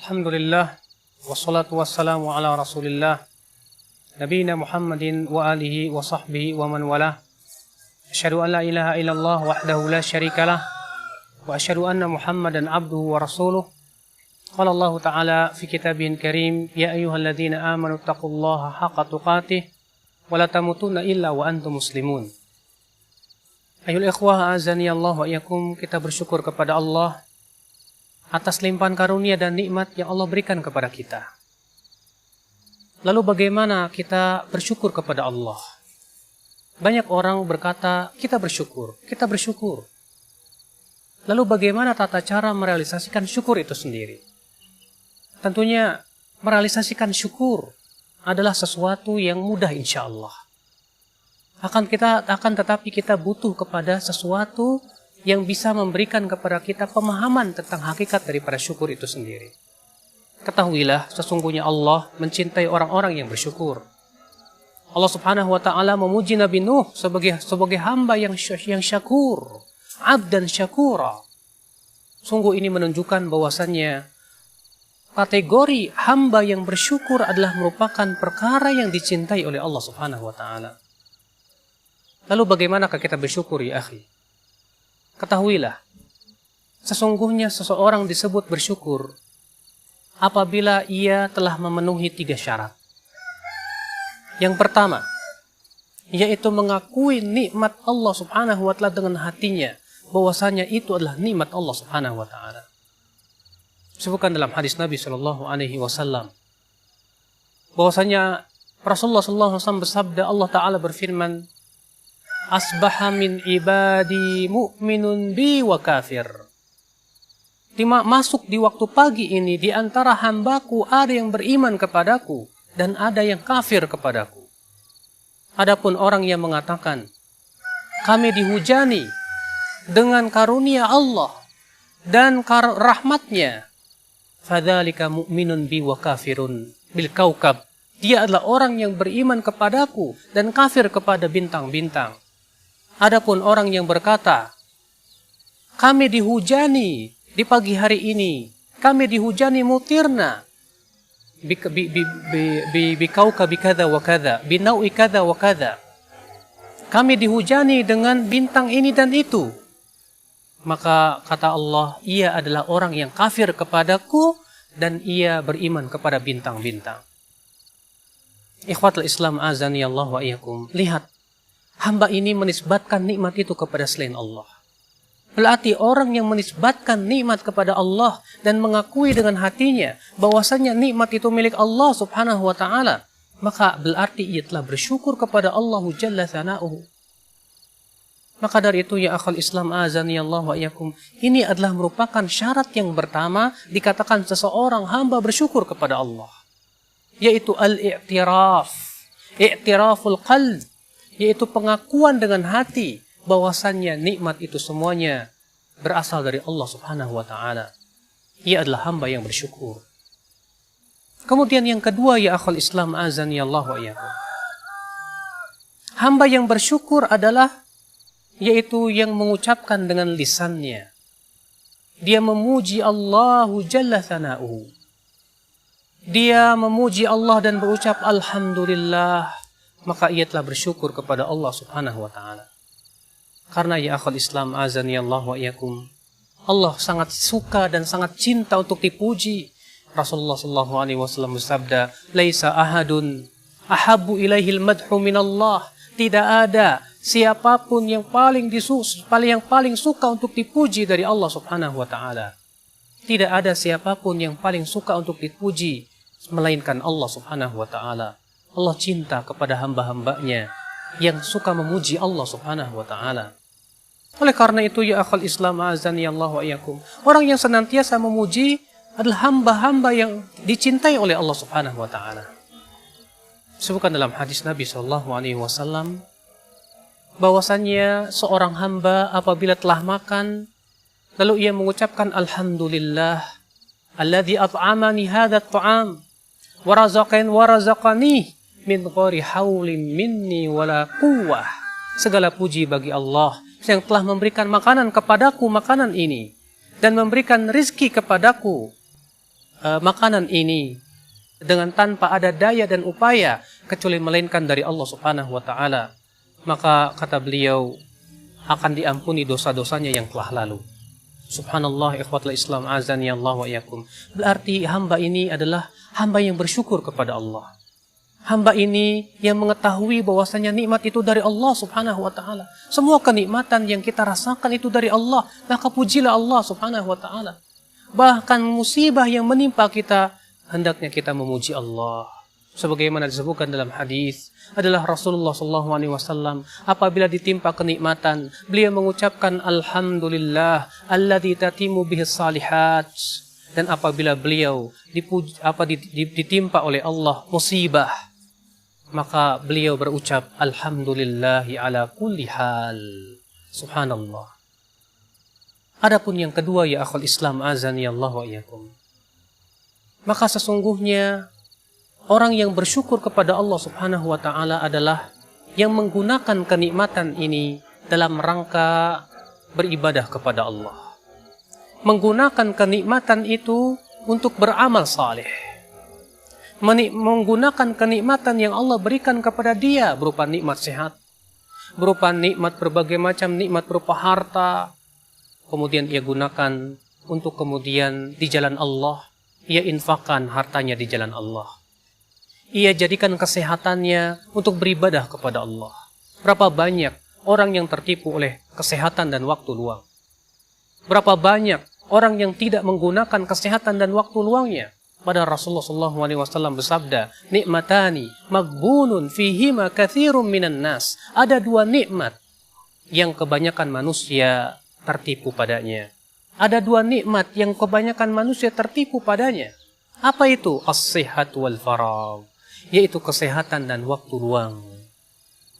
Alhamdulillah, wassalatu wassalamu ala rasulillah, nabiyina Muhammadin wa alihi wa sahbihi wa man walah. Asyhadu an la ilaha illallah wahdahu la syarikalah, wa asyhadu anna Muhammadan abduhu wa rasuluh. Qala Allah Ta'ala fi kitabihil karim, ya ayyuhalladzina amanu taqullaha haqqa tuqatih wa la tamutunna illa wa antum muslimun. Ayyuhal ikhwah azani Allah wa iyyakum, kita bersyukur kepada Allah atas limpahan karunia dan nikmat yang Allah berikan kepada kita. Lalu bagaimana kita bersyukur kepada Allah? Banyak orang berkata, kita bersyukur. Lalu bagaimana tata cara merealisasikan syukur itu sendiri? Tentunya merealisasikan syukur adalah sesuatu yang mudah insya Allah. Akan tetapi kita butuh kepada sesuatu yang bisa memberikan kepada kita pemahaman tentang hakikat daripada syukur itu sendiri. Ketahuilah, sesungguhnya Allah mencintai orang-orang yang bersyukur. Allah Subhanahu wa Ta'ala memuji Nabi Nuh sebagai hamba yang syakur, abdan syakura. Sungguh ini menunjukkan bahwasannya kategori hamba yang bersyukur adalah merupakan perkara yang dicintai oleh Allah Subhanahu wa Ta'ala. Lalu bagaimanakah kita bersyukur ya akhi? Ketahuilah, sesungguhnya seseorang disebut bersyukur apabila ia telah memenuhi 3 syarat. Yang pertama, yaitu mengakui nikmat Allah Subhanahu wa Ta'ala dengan hatinya, bahwasanya itu adalah nikmat Allah Subhanahu wa Ta'ala. Disebutkan dalam hadis Nabi Shallallahu Alaihi Wasallam bahwasanya Rasulullah Shallallahu Alaihi Wasallam bersabda, Allah Ta'ala berfirman, asbaha min ibadi mu'minun bi wa kafir. Masuk di waktu pagi ini, di antara hambaku ada yang beriman kepadaku dan ada yang kafir kepadaku. Adapun orang yang mengatakan, kami dihujani dengan karunia Allah dan rahmatnya, fadzalika mu'minun bi wa kafirun bil kaukab. Dia adalah orang yang beriman kepadaku dan kafir kepada bintang-bintang. Adapun orang yang berkata, kami dihujani di pagi hari ini, kami dihujani mutirna bikauka bikada wa kada, binaui kada wa kada. Kami dihujani dengan bintang ini dan itu. Maka kata Allah, ia adalah orang yang kafir kepadaku dan ia beriman kepada bintang-bintang. Ikhwatul Islam azani Allah wa iyyakum. Lihat, hamba ini menisbatkan nikmat itu kepada selain Allah. Berarti orang yang menisbatkan nikmat kepada Allah dan mengakui dengan hatinya bahwasanya nikmat itu milik Allah Subhanahu wa Ta'ala, maka berarti ia telah bersyukur kepada Allah Jalla Thana'uhu. Maka dari itu ya akhal Islam azani Allah wa iyyakum, ini adalah merupakan syarat yang pertama dikatakan seseorang hamba bersyukur kepada Allah, yaitu al-i'tiraf, i'tiraful qalb, yaitu pengakuan dengan hati bahwasannya nikmat itu semuanya berasal dari Allah Subhanahu wa Ta'ala. Ia adalah hamba yang bersyukur. Kemudian yang kedua ya akhul Islam azani Allah wa iyyakum, hamba yang bersyukur adalah yaitu yang mengucapkan dengan lisannya. Dia memuji Allah Jalla Thana'uhu. Dia memuji Allah dan berucap alhamdulillah, maka ia telah bersyukur kepada Allah Subhanahu wa Ta'ala. Karena ya akhul Islam azani Allah wa iyyakum, Allah sangat suka dan sangat cinta untuk dipuji. Rasulullah sallallahu alaihi wasallam bersabda, laisa ahadun ahabbu ilaihil madhu minallah. Tidak ada siapapun yang paling suka untuk dipuji dari Allah Subhanahu wa Ta'ala. Tidak ada siapapun yang paling suka untuk dipuji melainkan Allah Subhanahu wa Ta'ala. Allah cinta kepada hamba-hambanya yang suka memuji Allah Subhanahu wa Ta'ala. Oleh karena itu ya akhal Islam azani Allah wa iyyakum, orang yang senantiasa memuji adalah hamba-hamba yang dicintai oleh Allah Subhanahu wa Ta'ala. Disebutkan dalam hadis Nabi sallallahu alaihi wasallam bahwasannya seorang hamba apabila telah makan lalu ia mengucapkan alhamdulillah alladzi at'amani hadzal ta'am wa razaqani min ghairi haulin minni wala quwwah. Segala puji bagi Allah yang telah memberikan makanan kepadaku makanan ini dan memberikan rizki kepadaku makanan ini dengan tanpa ada daya dan upaya kecuali melainkan dari Allah Subhanahu wa taala, maka kata beliau akan diampuni dosa-dosanya yang telah lalu. Subhanallah, ikhwatul Islam azani Allah wa iyyakum. Berarti hamba ini adalah hamba yang bersyukur kepada Allah. Hamba ini yang mengetahui bahwasanya nikmat itu dari Allah Subhanahu wa taala. Semua kenikmatan yang kita rasakan itu dari Allah, maka pujilah Allah Subhanahu wa taala. Bahkan musibah yang menimpa kita, hendaknya kita memuji Allah. Sebagaimana disebutkan dalam hadis, adalah Rasulullah SAW apabila ditimpa kenikmatan, beliau mengucapkan alhamdulillah alladzi tatimu bihis salihat. Dan apabila beliau ditimpa oleh Allah musibah, maka beliau berucap alhamdulillahi ala kulli hal. Subhanallah. Adapun yang kedua, ya akhul Islam azani Allah wa iyyakum, maka sesungguhnya orang yang bersyukur kepada Allah Subhanahu wa taala adalah yang menggunakan kenikmatan ini dalam rangka beribadah kepada Allah. Menggunakan kenikmatan itu untuk beramal saleh. Menggunakan kenikmatan yang Allah berikan kepada dia berupa nikmat sehat, berupa nikmat berbagai macam nikmat berupa harta, kemudian ia gunakan untuk kemudian di jalan Allah, ia infakkan hartanya di jalan Allah. Ia jadikan kesehatannya untuk beribadah kepada Allah. Berapa banyak orang yang tertipu oleh kesehatan dan waktu luang? Berapa banyak orang yang tidak menggunakan kesehatan dan waktu luangnya? Pada Rasulullah SAW bersabda, nikmatani maghbunun fihima katsirun minan nas. Ada dua nikmat yang kebanyakan manusia tertipu padanya. Ada dua nikmat yang kebanyakan manusia tertipu padanya. Apa itu? As-sihat wal faragh. Yaitu kesehatan dan waktu luang.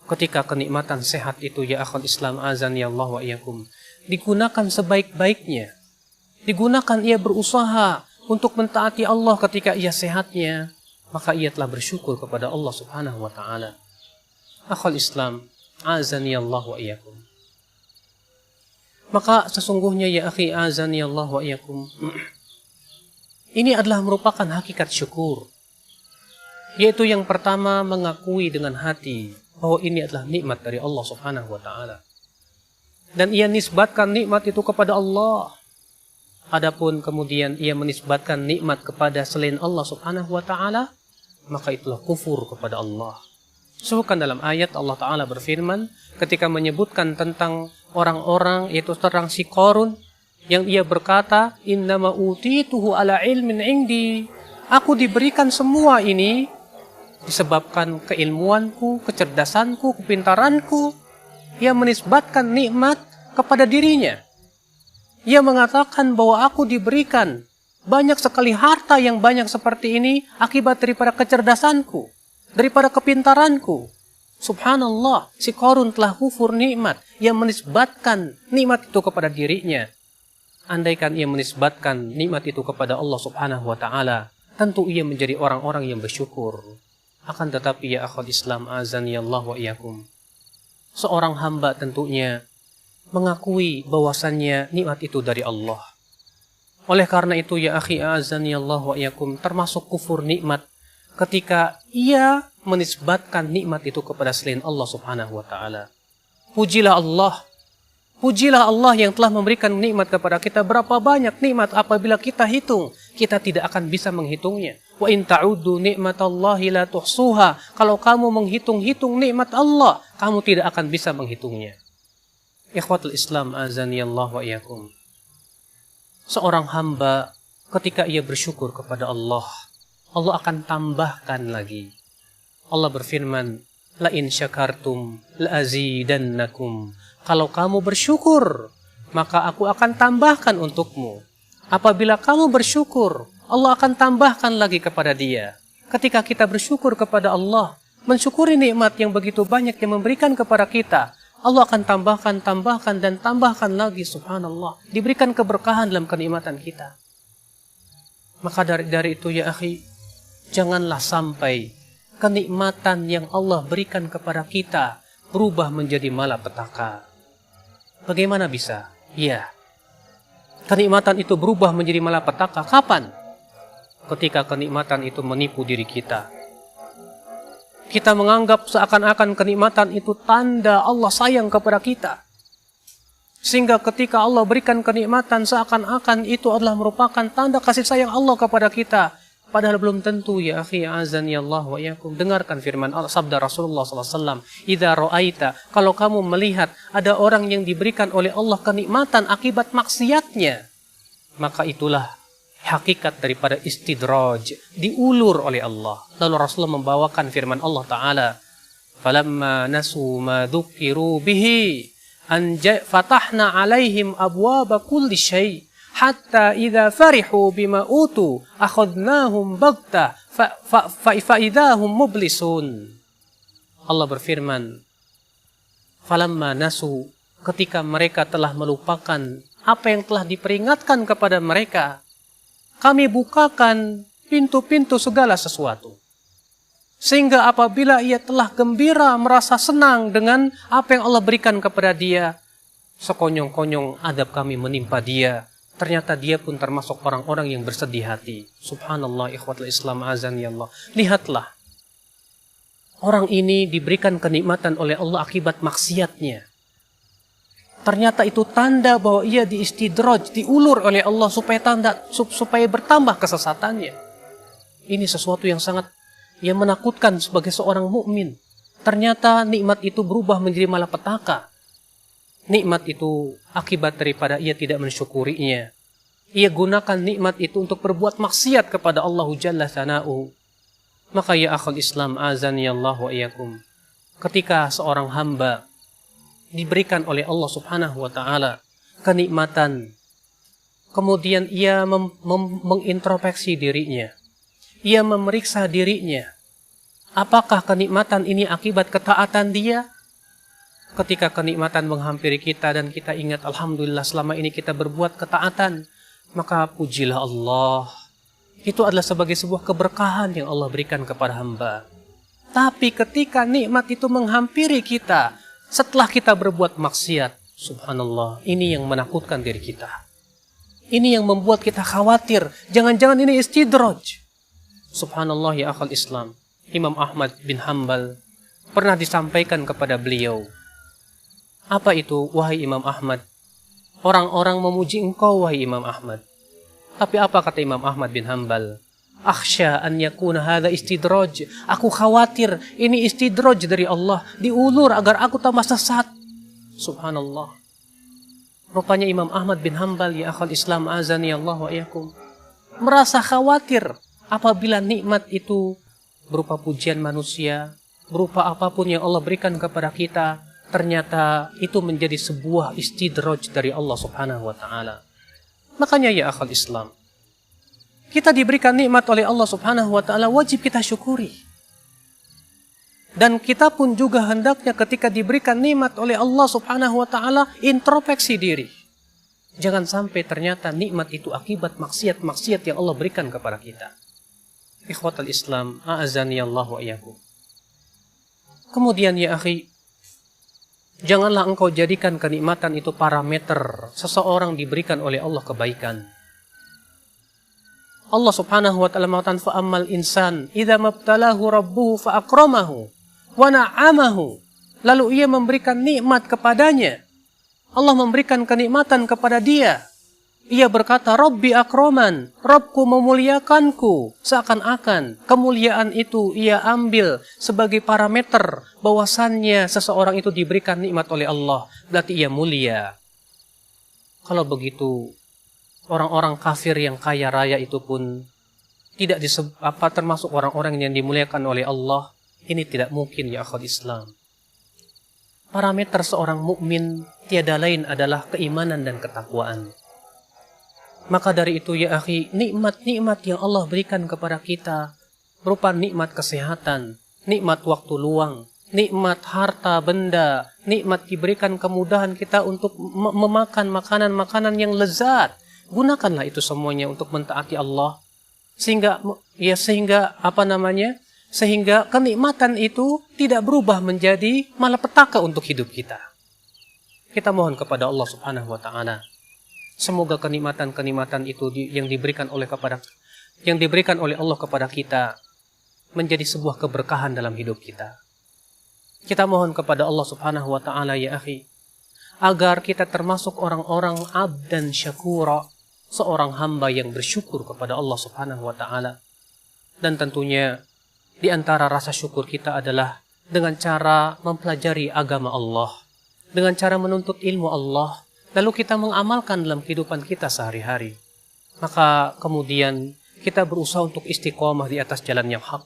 Ketika kenikmatan sehat itu, ya akhul Islam azani Allah wa iyyakum, digunakan sebaik-baiknya, digunakan ia berusaha untuk mentaati Allah ketika ia sehatnya, maka ia telah bersyukur kepada Allah Subhanahu wa taala. Akhul Islam azani Allah wa iyyakum, maka sesungguhnya ya akhi azani Allah wa iyyakum, ini adalah merupakan hakikat syukur. Yaitu yang pertama, mengakui dengan hati bahwa ini adalah nikmat dari Allah Subhanahu wa taala. Dan ia nisbatkan nikmat itu kepada Allah. Adapun kemudian ia menisbatkan nikmat kepada selain Allah Subhanahu wa taala, maka itulah kufur kepada Allah. Sebutkan dalam ayat Allah taala berfirman ketika menyebutkan tentang orang-orang, yaitu tentang si Qarun, yang ia berkata, innama utituhu ala ilmin indi. Aku diberikan semua ini disebabkan keilmuanku, kecerdasanku, kepintaranku. Ia menisbatkan nikmat kepada dirinya. Ia mengatakan bahwa aku diberikan banyak sekali harta yang banyak seperti ini akibat daripada kecerdasanku, daripada kepintaranku. Subhanallah, si Qarun telah kufur nikmat. Ia menisbatkan nikmat itu kepada dirinya. Andaikan ia menisbatkan nikmat itu kepada Allah Subhanahu wa taala, tentu ia menjadi orang-orang yang bersyukur. Akan tetapi ya akhwat Islam azani Allah wa iyyakum, seorang hamba tentunya mengakui bahwasannya nikmat itu dari Allah. Oleh karena itu ya akhi azani Allah wa iyyakum, termasuk kufur nikmat ketika ia menisbatkan nikmat itu kepada selain Allah Subhanahu wa taala. Pujilah Allah. Pujilah Allah yang telah memberikan nikmat kepada kita. Berapa banyak nikmat apabila kita hitung, kita tidak akan bisa menghitungnya. Wa in ta'uddu ni'matallahi la tuhsuha. Kalau kamu menghitung-hitung nikmat Allah, kamu tidak akan bisa menghitungnya. Ikhwatul Islam azani Allah wa iyyakum, seorang hamba ketika ia bersyukur kepada Allah, Allah akan tambahkan lagi. Allah berfirman, la in syakartum la azidannakum. Kalau kamu bersyukur, maka aku akan tambahkan untukmu. Apabila kamu bersyukur, Allah akan tambahkan lagi kepada dia. Ketika kita bersyukur kepada Allah, mensyukuri nikmat yang begitu banyak yang memberikan kepada kita, Allah akan tambahkan dan tambahkan lagi, subhanallah. Diberikan keberkahan dalam kenikmatan kita. Maka dari itu ya akhi, janganlah sampai kenikmatan yang Allah berikan kepada kita berubah menjadi malapetaka. Bagaimana bisa? Ya, kenikmatan itu berubah menjadi malapetaka. Kapan? ketika kenikmatan itu menipu diri kita. Kita menganggap seakan-akan kenikmatan itu tanda Allah sayang kepada kita. Sehingga ketika Allah berikan kenikmatan seakan-akan itu adalah merupakan tanda kasih sayang Allah kepada kita. Padahal belum tentu, ya akhi, azan ya Allah wa iyakum. Dengarkan firman Allah, sabda Rasulullah SAW. Idza ra'aita, kalau kamu melihat ada orang yang diberikan oleh Allah kenikmatan akibat maksiatnya, maka itulah hakikat daripada istidraj, diulur oleh Allah. Lalu Rasulullah membawakan firman Allah Ta'ala, falamma nasu ma dzukiru bihi fatahna alaihim abwaba kulli syai' hatta idza farihu bima utu akhadnahum baghtah fa idahum mublisun. Allah berfirman, falamma nasu, ketika mereka telah melupakan apa yang telah diperingatkan kepada mereka, kami bukakan pintu-pintu segala sesuatu. Sehingga apabila ia telah gembira, merasa senang dengan apa yang Allah berikan kepada dia, sekonyong-konyong adab kami menimpa dia. Ternyata dia pun termasuk orang-orang yang bersedih hati. Subhanallah, ikhwatul Islam, azan ya Allah. Lihatlah, orang ini diberikan kenikmatan oleh Allah akibat maksiatnya. Ternyata itu tanda bahwa ia diistidraj, diulur oleh Allah supaya bertambah kesesatannya. Ini sesuatu yang sangat menakutkan sebagai seorang mukmin. Ternyata nikmat itu berubah menjadi malapetaka. Nikmat itu akibat daripada ia tidak mensyukurinya. Ia gunakan nikmat itu untuk berbuat maksiat kepada Allah Jalla Sana'u. Maka ya akhul Islam, azan ya Allah wa iyakum, ketika seorang hamba diberikan oleh Allah Subhanahu wa Ta'ala kenikmatan, kemudian ia mengintrospeksi dirinya, ia memeriksa dirinya, apakah kenikmatan ini akibat ketaatan dia? Ketika kenikmatan menghampiri kita dan kita ingat, alhamdulillah selama ini kita berbuat ketaatan, maka pujilah Allah. Itu adalah sebagai sebuah keberkahan yang Allah berikan kepada hamba. Tapi ketika nikmat itu menghampiri kita setelah kita berbuat maksiat, subhanallah, ini yang menakutkan diri kita. Ini yang membuat kita khawatir, jangan-jangan ini istidraj. Subhanallah ya akhal Islam, Imam Ahmad bin Hanbal pernah disampaikan kepada beliau, apa itu, wahai Imam Ahmad? Orang-orang memuji engkau, wahai Imam Ahmad. Tapi apa kata Imam Ahmad bin Hanbal? Akhsha an yakuna hadha istidraj. Aku khawatir ini istidraj dari Allah, diulur agar aku tambah sesat. Subhanallah. Rupanya Imam Ahmad bin Hanbal, ya akhal Islam, azani Allah wa iyakum, merasa khawatir apabila nikmat itu berupa pujian manusia, berupa apapun yang Allah berikan kepada kita, ternyata itu menjadi sebuah istidraj dari Allah Subhanahu wa Ta'ala. Makanya ya akhal Islam, kita diberikan nikmat oleh Allah Subhanahu wa Ta'ala, wajib kita syukuri. Dan kita pun juga hendaknya ketika diberikan nikmat oleh Allah Subhanahu wa Ta'ala, introspeksi diri. Jangan sampai ternyata nikmat itu akibat maksiat-maksiat yang Allah berikan kepada kita. Ikhwatal Islam, a'azani Allah wa iyyakum. Kemudian ya akhi, janganlah engkau jadikan kenikmatan itu parameter seseorang diberikan oleh Allah kebaikan. Allah Subhanahu wa Ta'ala mengatakan, fa'ammal insan idza mabtalahu rabbuhu fa'akramahu wa na'amahu. Lalu ia memberikan nikmat kepadanya. Allah memberikan kenikmatan kepada dia. Ia berkata, Rabbi akroman, Rabbku memuliakanku. Seakan-akan kemuliaan itu ia ambil sebagai parameter bahwasannya seseorang itu diberikan nikmat oleh Allah, berarti ia mulia. Kalau begitu, orang-orang kafir yang kaya raya itu pun tidak termasuk orang-orang yang dimuliakan oleh Allah. Ini tidak mungkin ya akhwat Islam. Parameter seorang mukmin tiada lain adalah keimanan dan ketakwaan. Maka dari itu ya akhi, nikmat-nikmat yang Allah berikan kepada kita berupa nikmat kesehatan, nikmat waktu luang, nikmat harta benda, nikmat diberikan kemudahan kita untuk memakan makanan-makanan yang lezat. Gunakanlah itu semuanya untuk mentaati Allah. Sehingga kenikmatan itu tidak berubah menjadi malapetaka untuk hidup kita. Kita mohon kepada Allah Subhanahu wa Ta'ala, semoga kenikmatan-kenikmatan itu yang diberikan oleh yang diberikan oleh Allah kepada kita menjadi sebuah keberkahan dalam hidup kita. Kita mohon kepada Allah Subhanahu wa taala ya akhi, agar kita termasuk orang-orang abdan syakura, seorang hamba yang bersyukur kepada Allah Subhanahu wa taala. Dan tentunya di antara rasa syukur kita adalah dengan cara mempelajari agama Allah, dengan cara menuntut ilmu Allah, lalu kita mengamalkan dalam kehidupan kita sehari-hari. Maka kemudian kita berusaha untuk istiqomah di atas jalan yang hak.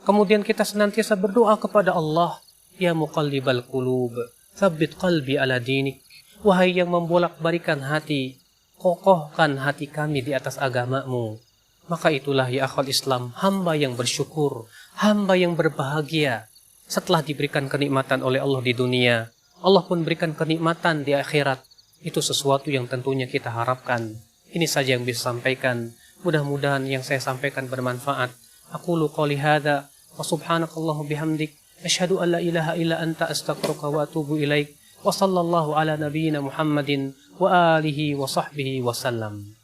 Kemudian kita senantiasa berdoa kepada Allah, ya muqallibal qulub, tsabbit qalbi ala dinik. Wahai yang membolak-balikan hati, kokohkan hati kami di atas agamamu. Maka itulah ya akhwal Islam, hamba yang bersyukur, hamba yang berbahagia. Setelah diberikan kenikmatan oleh Allah di dunia, Allah pun berikan kenikmatan di akhirat. Itu sesuatu yang tentunya kita harapkan. Ini saja yang bisa sampaikan. Mudah-mudahan yang saya sampaikan bermanfaat. Aqulu qouli hadza wa subhanakallahu bihamdik asyhadu an la ilaha illa anta astaghfiruka wa atubu ilaik. Wa sallallahu ala nabiyyina Muhammadin wa alihi wa sahbihi wa sallam.